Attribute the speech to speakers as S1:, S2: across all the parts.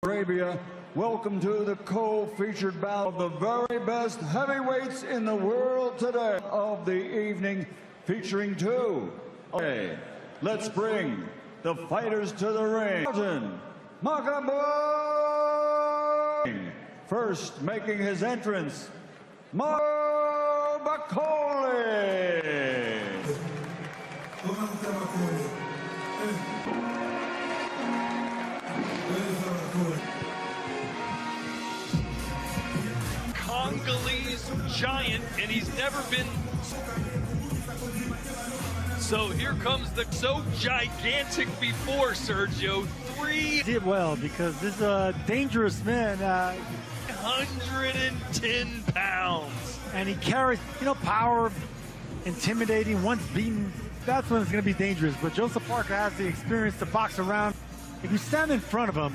S1: Arabia, welcome to the co-featured bout of the very best heavyweights in the world today of the evening, featuring two. Okay, let's bring the fighters to the ring. Bakole. First making his entrance, Bakole.
S2: Congolese giant, and he's never been. So here comes the so gigantic before, Sergio.
S3: Did well because this is a dangerous man.
S2: 110 pounds.
S3: And he carries, power, intimidating. Once beaten, that's when it's going to be dangerous. But Joseph Parker has the experience to box around. If you stand in front of him,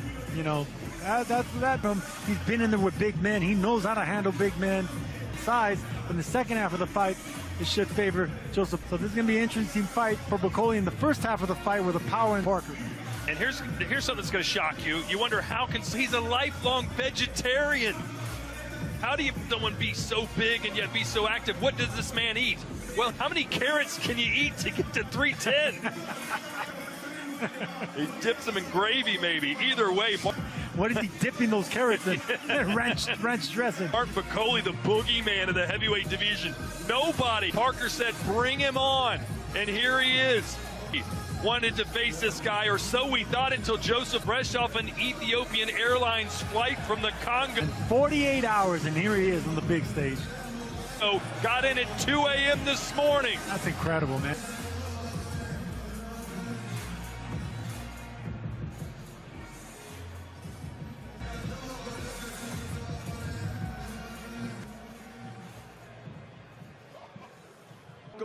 S3: he's been in there with big men. He knows how to handle big men size. But in the second half of the fight, it should favor Joseph. So this is going to be an interesting fight for Bakole in the first half of the fight with the power in Parker.
S2: And here's something that's going to shock you. You wonder how he's a lifelong vegetarian. How do someone be so big and yet be so active? What does this man eat? Well, how many carrots can you eat to get to 310? He dips them in gravy, maybe. Either way.
S3: What is he dipping those carrots in? ranch dressing.
S2: Mark Bakole, the boogeyman of the heavyweight division. Nobody. Parker said, bring him on. And here he is. He wanted to face this guy, or so we thought, until Joseph fresh off an Ethiopian Airlines flight from the Congo.
S3: 48 hours, and here he is on the big stage.
S2: So got in at 2 a.m. this morning.
S3: That's incredible, man.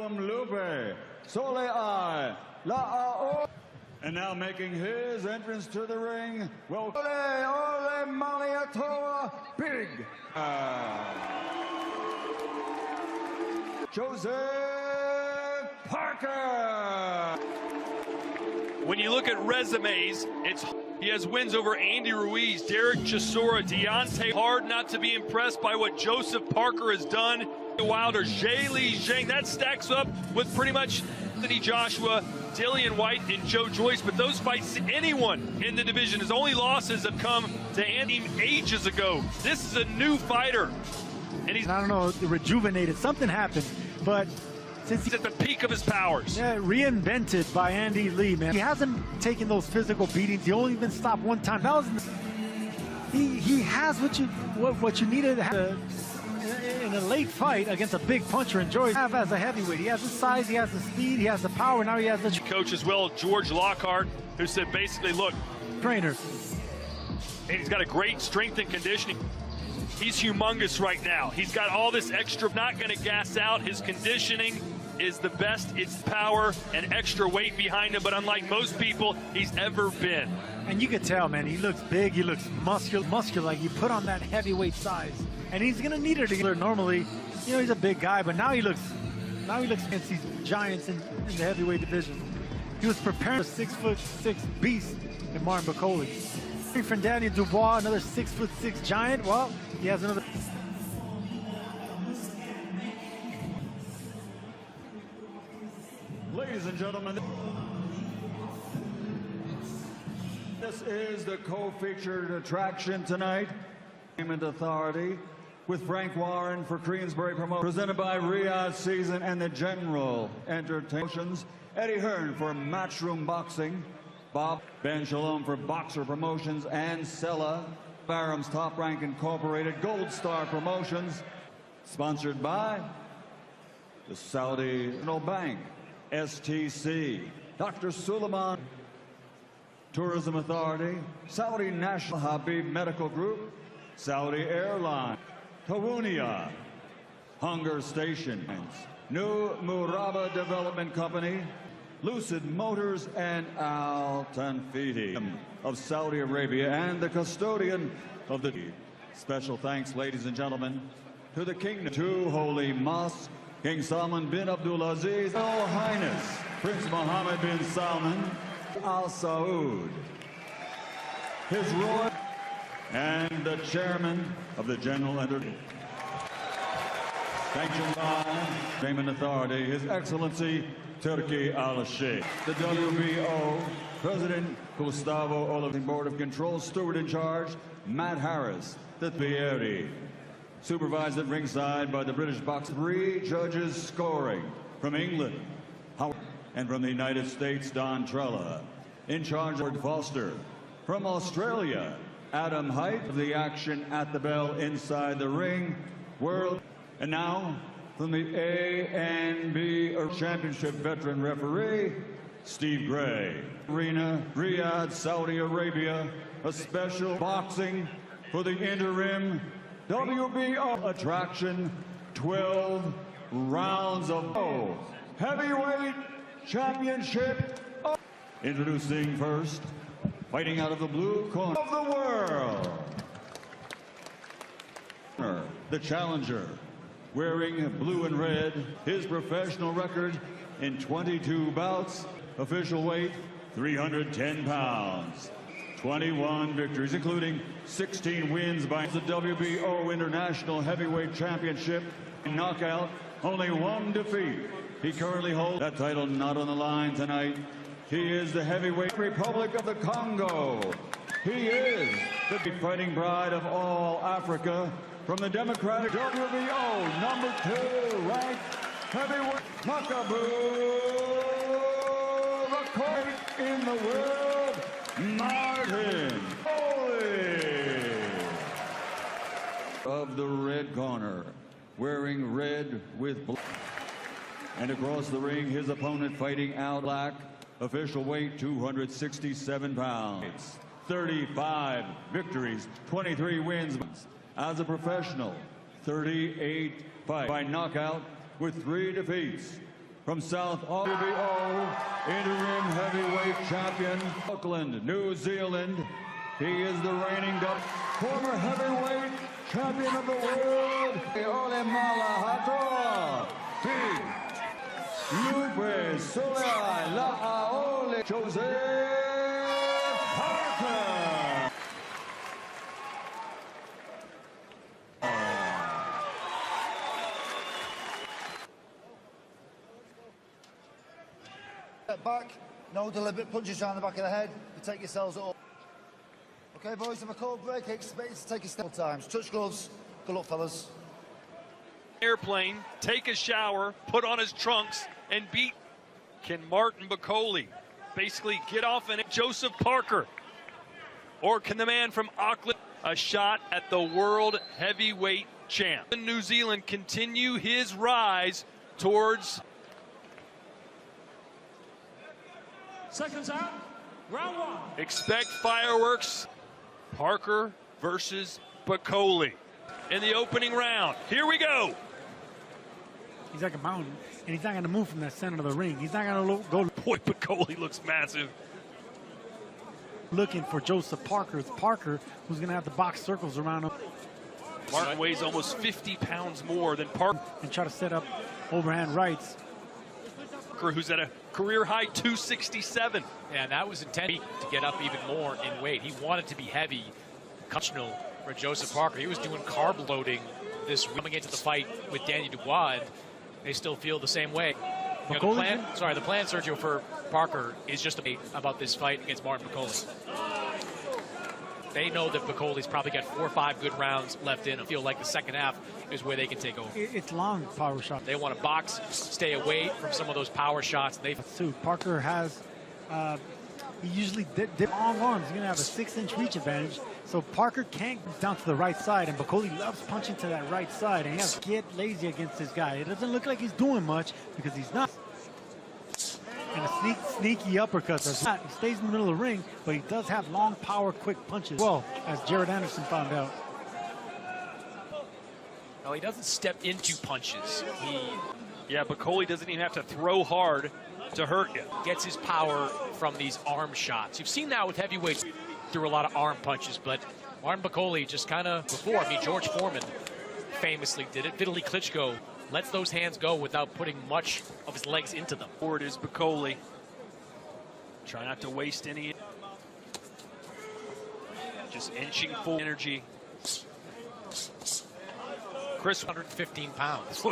S1: Lupe, Soleil, La'ao. And now making his entrance to the ring, well, Ole Maliatoa, Big. Joseph Parker.
S2: When you look at resumes, he has wins over Andy Ruiz, Derek Chisora, Deontay. Hard not to be impressed by what Joseph Parker has done. Wilder, Zheli Zhang, that stacks up with pretty much Anthony Joshua, Dillian White, and Joe Joyce. But those fights, anyone in the division, his only losses have come to Andy ages ago. This is a new fighter. And he's,
S3: I don't know, rejuvenated. Something happened. But since
S2: he's at the peak of his powers.
S3: Yeah, reinvented by Andy Lee, man. He hasn't taken those physical beatings. He only been stopped one time. That was he has what you needed to have in a late fight against a big puncher. And Joyce have as a heavyweight. He has the size, he has the speed, he has the power. Now he has the
S2: coach as well, George Lockhart, who said basically, look,
S3: trainer.
S2: And he's got a great strength and conditioning. He's humongous right now. He's got all this extra, not going to gas out. His conditioning is the best. It's power and extra weight behind him, but unlike most people he's ever been.
S3: And you can tell, man, he looks big, he looks muscular, like you put on that heavyweight size. And he's going to need it again. Normally, he's a big guy, but now he looks against these giants in the heavyweight division. He was preparing for a 6'6" beast in Martin Bakole. From Daniel Dubois, another 6'6" giant. Well, he has another.
S1: Ladies and gentlemen, this is the co-featured attraction tonight. Entertainment Authority with Frank Warren for Queensbury Promotions. Presented by Riyadh Season and the General Entertainment. Eddie Hearn for Matchroom Boxing. Bob Ben Shalom for Boxer Promotions, and Sella Barham's Top Rank Incorporated, Gold Star Promotions, sponsored by the Saudi Bank, STC, Dr. Suleiman Tourism Authority, Saudi National Habib Medical Group, Saudi Airlines, Tawunia, Hunger Stations, New Muraba Development Company, Lucid Motors, and Al Tanfidi of Saudi Arabia, and the custodian of the special thanks, ladies and gentlemen, to the Kingdom, to Holy Mosque, King Salman bin Abdulaziz, Royal Highness Prince Mohammed bin Salman Al Saud, His Royal and the chairman of the General Entertainment. Sanctioned by Payment Authority, His Excellency Turki Al-Sheikh. The WBO President Gustavo Oliveira, Board of Control, Steward in Charge Matt Harris, the Pieri. Supervised at ringside by the British box. 3 judges scoring from England, Howard, and from the United States, Don Trella. In charge, Howard Foster. From Australia, Adam Height. The action at the bell inside the ring. World. And now, from the A&B Championship veteran referee, Steve Gray. Arena, Riyadh, Saudi Arabia. A special boxing for the interim WBO attraction. 12 rounds of heavyweight championship. Introducing first, fighting out of the blue corner of the world, the challenger, wearing blue and red, his professional record in 22 bouts, official weight 310 pounds, 21 victories, including 16 wins by the WBO International Heavyweight Championship knockout, only 1 defeat. He currently holds that title. Not on the line tonight. He is the heavyweight Republic of the Congo. He is the fighting pride of all Africa from the Democratic WBO #2 ranked heavyweight Bakole, record in the world, Martin of the red corner, wearing red with black. And across the ring, his opponent fighting out black, official weight 267 pounds, 35 victories, 23 wins. As a professional, 38 fights by knockout with 3 defeats. From South WBO interim heavyweight champion, Auckland, New Zealand. He is the reigning former heavyweight champion of the world. Ole Malahato. Lupe Solea Laole Joseph Parker.
S4: Step back, no deliberate punches around the back of the head. You take yourselves up. Okay, boys, if I call break, expect you to take a step times. Touch gloves. Good luck, fellas.
S2: Airplane, take a shower, put on his trunks, and beat. Can Martin Bakole basically get off in it? Joseph Parker? Or can the man from Auckland, a shot at the world heavyweight champ? New Zealand continue his rise towards.
S5: Seconds out, round 1.
S2: Expect fireworks. Parker versus Bakole in the opening round. Here we go.
S3: He's like a mountain, and he's not going to move from that center of the ring. He's not going to go.
S2: Boy, Bakole looks massive.
S3: Looking for Joseph Parker. It's Parker who's going to have to box circles around him.
S2: Martin weighs almost 50 pounds more than Parker.
S3: And try to set up overhand rights.
S2: Parker, who's at a career high 267.
S6: And that was intended to get up even more in weight. He wanted to be heavy. Conventional for Joseph Parker. He was doing carb loading this coming into the fight with Danny Dubois. They still feel the same way. You know, the plan, Sergio, for Parker is just about this fight against Martin Bakole. They know that Bacole's probably got 4 or 5 good rounds left in. I feel like the second half is where they can take over.
S3: It's long power shot.
S6: They want to box, stay away from some of those power shots.
S3: Parker has, he usually dip long arms. He's going to have a 6-inch reach advantage. So Parker can't get down to the right side, and Bakole loves punching to that right side, and he has to get lazy against this guy. It doesn't look like he's doing much because he's not. And a sneaky uppercut. He stays in the middle of the ring, but he does have long power, quick punches. Well, as Jared Anderson found out.
S6: No, he doesn't step into punches.
S2: Yeah, Bakole doesn't even have to throw hard to hurt you.
S6: Gets his power from these arm shots. You've seen that with heavyweights. Threw a lot of arm punches, but Martin Bakole just kind of before. I mean, George Foreman famously did it. Vitaly Klitschko lets those hands go without putting much of his legs into them.
S2: Forward is Bakole. Try not to waste any. Just inching full energy. Chris,
S6: 115 pounds.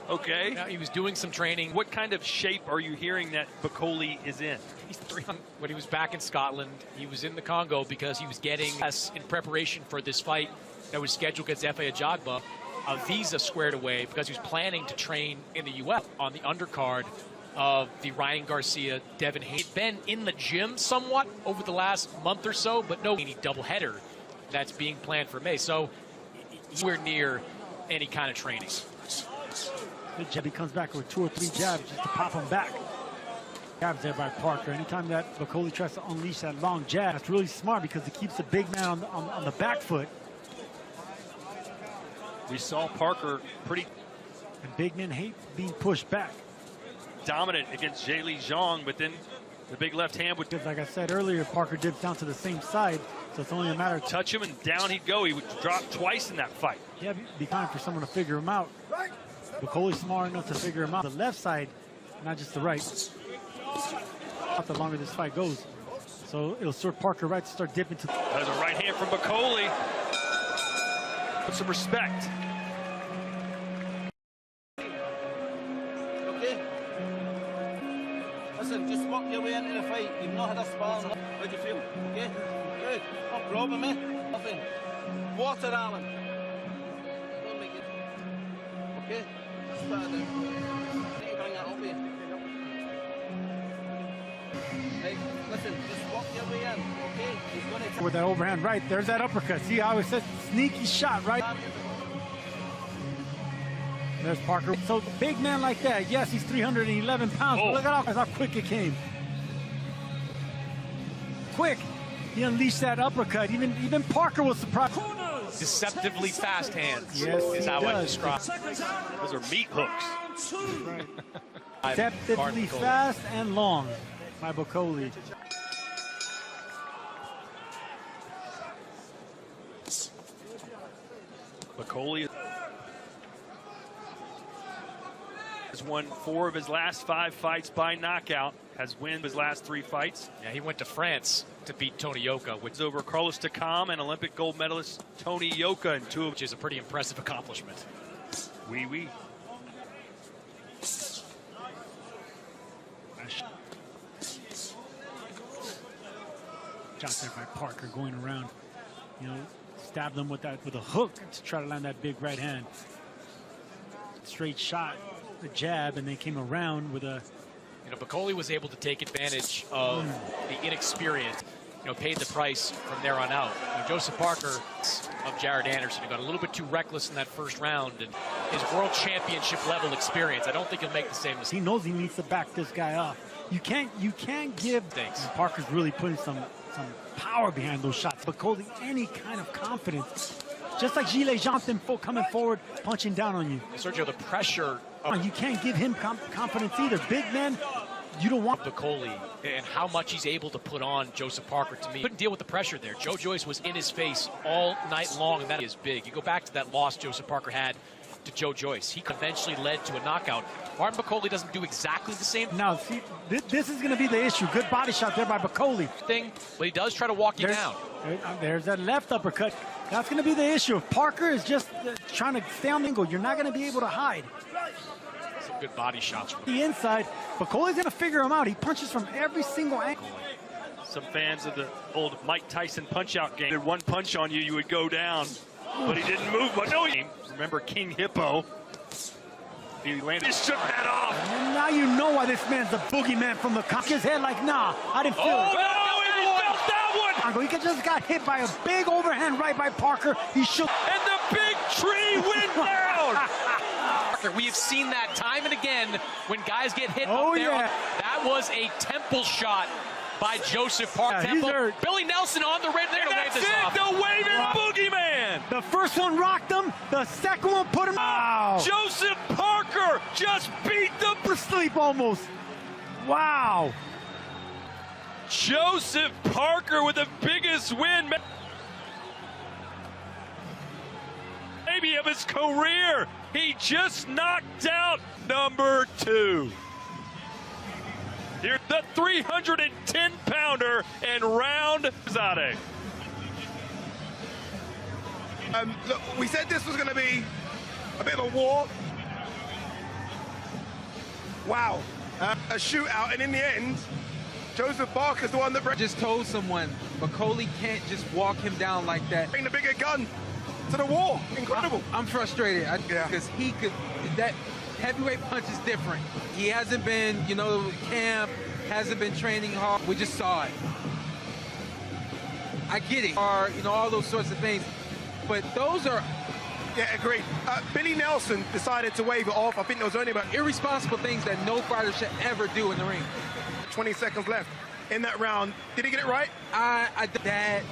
S2: okay.
S6: Now, he was doing some training.
S2: What kind of shape are you hearing that Bakole is in?
S6: He's 300. When he was back in Scotland, he was in the Congo because he was getting, in preparation for this fight that was scheduled against Efe Ajagba, a visa squared away because he was planning to train in the U.S. on the undercard of the Ryan Garcia, Devin Haney. He'd been in the gym somewhat over the last month or so, but no any doubleheader that's being planned for May. So we're near any kind of training.
S3: Good jab. He comes back with 2 or 3 jabs just to pop him back. Jabs there by Parker. Anytime that Bakole tries to unleash that long jab, it's really smart because it keeps the big man on the back foot.
S2: We saw Parker pretty
S3: And big men hate being pushed back.
S2: dominant against Li Zhang, but then the big left hand would
S3: Because like I said earlier, Parker dips down to the same side, so it's only a matter of
S2: touch him and down he'd go. He would drop twice in that fight.
S3: yeah, be time for someone to figure him out. Bakole's smart enough to figure him out. The left side, not just the right. The longer this fight goes. So it'll serve Parker right to start dipping to.
S2: There's a right hand from Bakole. Put some respect.
S7: Okay. Listen, just work your way into the fight. You've not had a spar. How do you feel? Okay? Good. No problem, eh? Nothing. Water, Alan. Don't make it. Okay? Just put it down. Need to bring that up here. Right, listen, just walk your way in, okay? He's going to
S3: With that overhand right, there's that uppercut. See how it says sneaky shot, right? There's Parker. So big man like that, yes, he's 311 pounds, but look at how quick it came. Quick. He unleashed that uppercut. Even Parker was surprised.
S5: Corners.
S6: Deceptively fast hands.
S3: Yes,
S6: is how I describe.
S5: Seconds out.
S2: Those are meat hooks.
S5: Round 2.
S3: Deceptively fast and long by Bakole.
S2: Bakole has won 4 of his last 5 fights by knockout. Has won his last 3 fights.
S6: Yeah, he went to France to beat Tony Yoka,
S2: It's over Carlos Takam and Olympic gold medalist Tony Yoka in 2 of
S6: which is a pretty impressive accomplishment.
S2: Oui.
S3: Shot there by Parker going around, stabbed him with a hook to try to land that big right hand. Straight shot, the jab, and they came around with a.
S6: Bakole was able to take advantage of the inexperience. Paid the price from there on out. Joseph Parker of Jared Anderson got a little bit too reckless in that first round, and his world championship level experience, I don't think he'll make the same mistake.
S3: He knows he needs to back this guy off. You can't give.
S6: Thanks.
S3: Parker's really putting some power behind those shots. Bakole, any kind of confidence, just like Li Zhang coming forward, punching down on you.
S6: Sergio, the pressure of
S3: You can't give him confidence either. Big man, you don't want.
S6: Bakole and how much he's able to put on Joseph Parker, to me, couldn't deal with the pressure there. Joe Joyce was in his face all night long, and that is big. You go back to that loss Joseph Parker had to Joe Joyce. He eventually led to a knockout. Martin Bakole doesn't do exactly the same
S3: Now, see, this is going to be the issue. Good body shot there by Bakole.
S6: thing, but he does try to walk you down.
S3: There's that left uppercut. That's going to be the issue. If Parker is just trying to stay on the angle, you're not going to be able to hide.
S6: Some good body shots from
S3: The inside, Bakole's going to figure him out. He punches from every single angle.
S2: Some fans of the old Mike Tyson punch-out game. Did one punch on you, you would go down. But he didn't move. But no, remember King Hippo? He landed. He shook that off.
S3: And now you know why this man's the boogeyman from the cock his head like, nah, I didn't feel it.
S2: No, he felt that one.
S3: He just got hit by a big overhand right by Parker. He shook.
S2: And the big tree went down.
S6: Parker, we have seen that time and again when guys get hit
S3: Oh,
S6: up there.
S3: yeah.
S6: That was a temple shot by Joseph Parker.
S3: Yeah, he's hurt.
S6: Billy Nelson on the red. They're going to wave
S2: That's
S6: this off.
S2: it, the waving boogeyman.
S3: The first one rocked him. The second one put him out.
S2: Joseph Parker just beat the
S3: For sleep almost. Wow.
S2: Joseph Parker with the biggest win maybe of his career. He just knocked out number 2. Here's the 310-pounder and round Zade.
S5: Look, we said this was going to be a bit of a war. Wow. A shootout, and in the end, Joseph Parker's the one that
S8: Just told someone, Bakole can't just walk him down like that.
S5: bring the bigger gun to the war. Incredible.
S8: I'm frustrated because he could, that heavyweight punch is different. He hasn't been, camp, hasn't been training hard. We just saw it. I get it, or, all those sorts of things, but those are
S5: Yeah, agreed. Billy Nelson decided to wave it off. I think there was only about
S8: irresponsible things that no fighter should ever do in the ring.
S5: 20 seconds left in that round. Did he get it right?
S8: That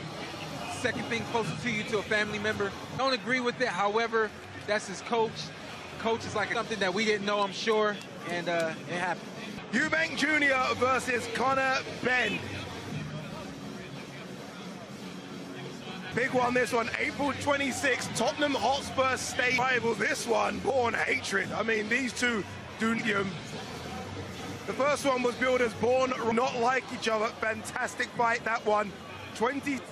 S8: second thing closer to you to a family member. Don't agree with it. However, that's his coach. Coach is like something that we didn't know, I'm sure, and it happened.
S5: Eubank Jr. versus Connor Ben. Big one, this one, April 26th, Tottenham Hotspur State rivals. This one, born hatred. I mean, these two do. The first one was billed as born not like each other. Fantastic fight, that one. 26th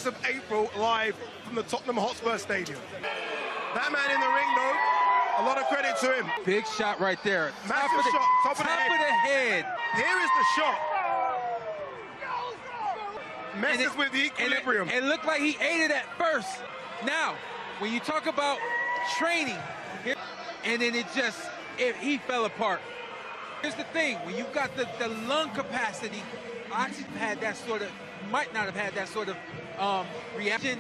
S5: of April, live from the Tottenham Hotspur Stadium. That man in the ring, though, a lot of credit to him.
S8: Big shot right there.
S5: Massive shot, top of the head. Here is the shot. Messes with the equilibrium.
S8: It looked like he ate it at first. Now, when you talk about training, and then he fell apart. Here's the thing, when you've got the lung capacity, oxygen might not have had that sort of reaction,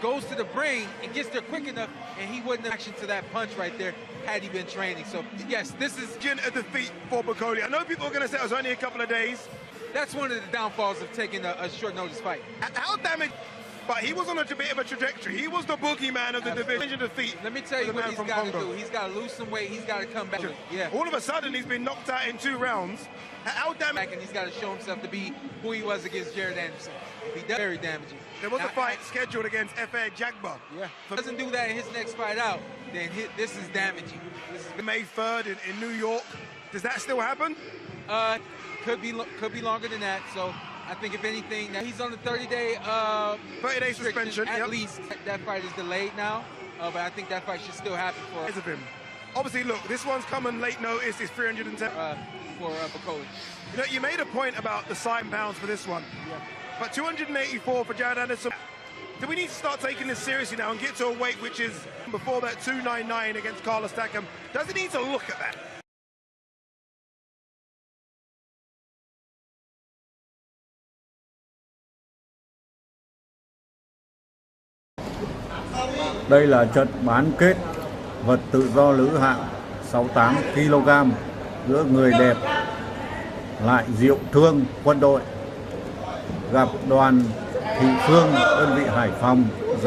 S8: goes to the brain and gets there quick enough, and he wouldn't have action to that punch right there had he been training. So, yes, this is
S5: a defeat for Bakole. I know people are going to say it was only a couple of days.
S8: That's one of the downfalls of taking a short notice fight.
S5: How damaged, but he was on a bit of a trajectory. He was the boogeyman of the division defeat.
S8: Let me tell you what he's got to do. He's got to lose some weight. He's got to come back. Yeah.
S5: All of a sudden, he's been knocked out in 2 rounds. How damaged?
S8: And he's got to show himself to be who he was against Jared Anderson. He does, very damaging.
S5: There was a fight scheduled against F.A. Jagba.
S8: Yeah. If he doesn't do that in his next fight out, then this is damaging.
S5: May 3rd in New York. Does that still happen?
S8: Could be longer than that. So I think if anything, now he's on the 30-day
S5: 30-day suspension.
S8: At least that fight is delayed now, but I think that fight should still happen for
S5: him. Obviously, look, this one's coming late notice. It's 310
S8: for Bakole.
S5: You made a point about the sign pounds for this one, but 284 for Jared Anderson. Do we need to start taking this seriously now and get to a weight which is before that 299 against Carlos Takam? Does it need to look at that?
S9: Đây là trận bán kết vật tự do nữ hạng 68 kg giữa người đẹp lại Diệu Thương quân đội gặp Đoàn Thị Phương đơn vị Hải Phòng